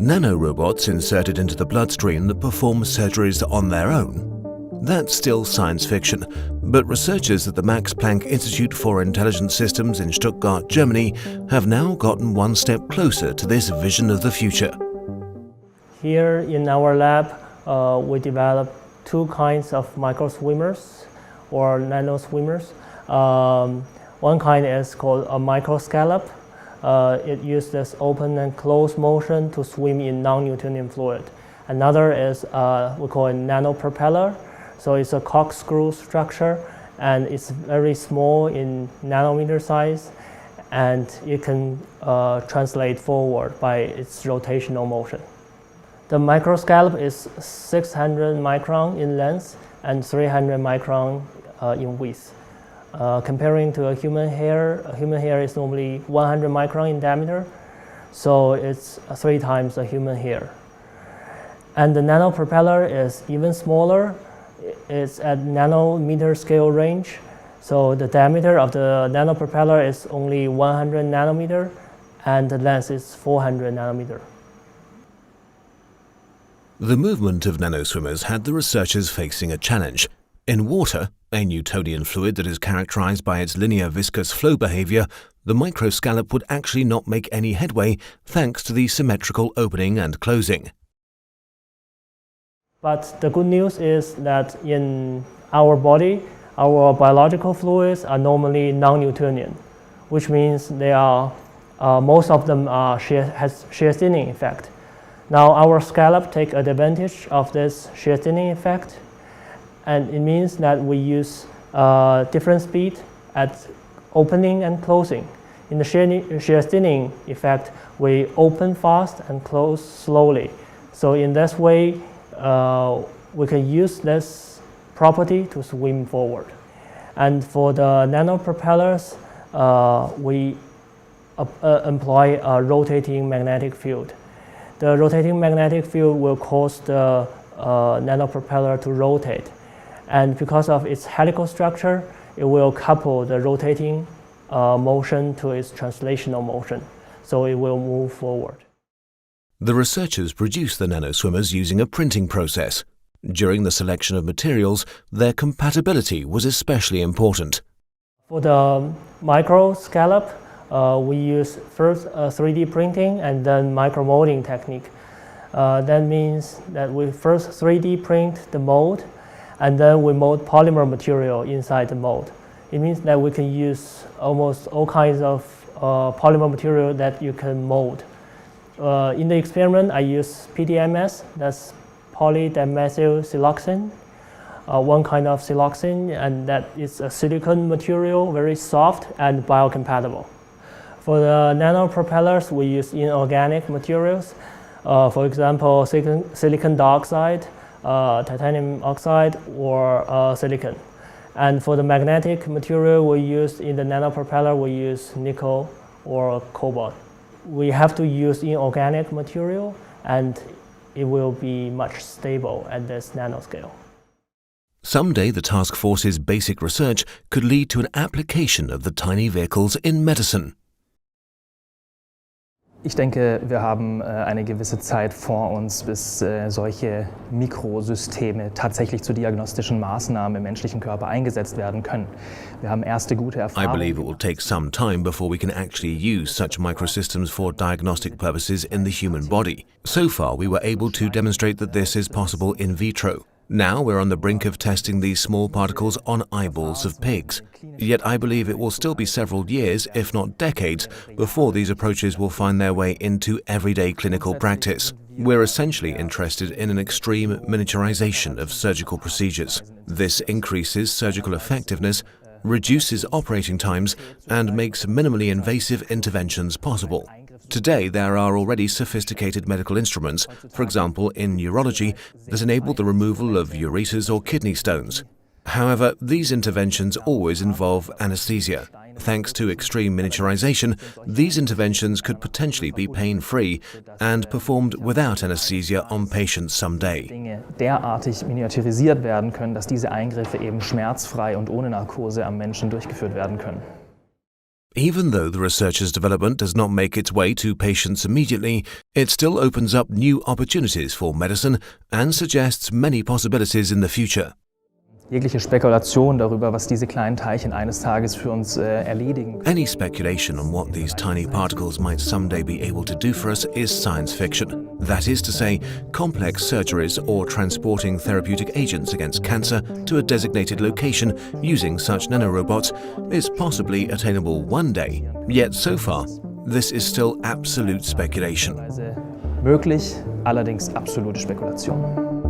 nanorobots inserted into the bloodstream that perform surgeries on their own. That's still science fiction, but researchers at the Max Planck Institute for Intelligent Systems in Stuttgart, Germany, have now gotten one step closer to this vision of the future. Here in our lab, we developed two kinds of microswimmers or nanoswimmers. One kind is called a microscallop. It uses open and closed motion to swim in non-Newtonian fluid. Another is we call it nanopropeller. So it's a corkscrew structure, and it's very small in nanometer size, and it can translate forward by its rotational motion. The microscallop is 600 micron in length and 300 micron in width. Comparing to a human hair is normally 100 micron in diameter, so it's 3 times a human hair. And the nanopropeller is even smaller. It's at nanometer scale range, so the diameter of the nanopropeller is only 100 nanometer, and the length is 400 nanometer. The movement of nanoswimmers had the researchers facing a challenge. In water, a Newtonian fluid that is characterized by its linear viscous flow behavior, the microscallop would actually not make any headway thanks to the symmetrical opening and closing. But the good news is that in our body, our biological fluids are normally non-Newtonian, which means they are, most of them has shear thinning effect. Now our scallop take advantage of this shear thinning effect, and it means that we use different speed at opening and closing. In the shear thinning effect, we open fast and close slowly. So in this way, we can use this property to swim forward. And for the nanopropellers, we employ a rotating magnetic field. The rotating magnetic field will cause the nanopropeller to rotate. And because of its helical structure, it will couple the rotating motion to its translational motion. So it will move forward. The researchers produced the nanoswimmers using a printing process. During the selection of materials, their compatibility was especially important. For the microscallop, we use first 3D printing and then micromolding technique. That means that we first 3D print the mold, and then we mold polymer material inside the mold. It means that we can use almost all kinds of polymer material that you can mold. In the experiment, I use PDMS, that's polydimethylsiloxane, one kind of siloxane, and that is a silicon material, very soft and biocompatible. For the nanopropellers, we use inorganic materials, for example, silicon dioxide, titanium oxide, or silicon. And for the magnetic material we use in the nanopropeller, we use nickel or cobalt. We have to use inorganic material, and it will be much stable at this nanoscale. Someday the task force's basic research could lead to an application of the tiny vehicles in medicine. Ich denke, wir haben eine gewisse Zeit vor uns, bis solche Mikrosysteme tatsächlich zu diagnostischen Maßnahmen im menschlichen Körper eingesetzt werden können. Wir haben erste gute Erfahrungen. I believe it will take some time before we can actually use such microsystems for diagnostic purposes in the human body. So far, we were able to demonstrate that this is possible in vitro. Now we're on the brink of testing these small particles on eyeballs of pigs. Yet I believe it will still be several years, if not decades, before these approaches will find their way into everyday clinical practice. We're essentially interested in an extreme miniaturization of surgical procedures. This increases surgical effectiveness, reduces operating times, and makes minimally invasive interventions possible. Today, there are already sophisticated medical instruments, for example in neurology, that enable the removal of ureters or kidney stones. However, these interventions always involve anesthesia. Thanks to extreme miniaturization, these interventions could potentially be pain-free and performed without anesthesia on patients someday. Dinge derartig miniaturisiert werden können, dass diese Eingriffe eben schmerzfrei und ohne Narkose am Menschen durchgeführt werden können. Even though the researcher's development does not make its way to patients immediately, it still opens up new opportunities for medicine and suggests many possibilities in the future. Jegliche Spekulation darüber, was diese kleinen Teilchen eines Tages für uns erledigen können. Any speculation on what these tiny particles might someday be able to do for us is science fiction. That is to say, complex surgeries or transporting therapeutic agents against cancer to a designated location using such nanorobots is possibly attainable one day. Yet so far, this is still absolute speculation. Möglich, allerdings absolute Spekulation.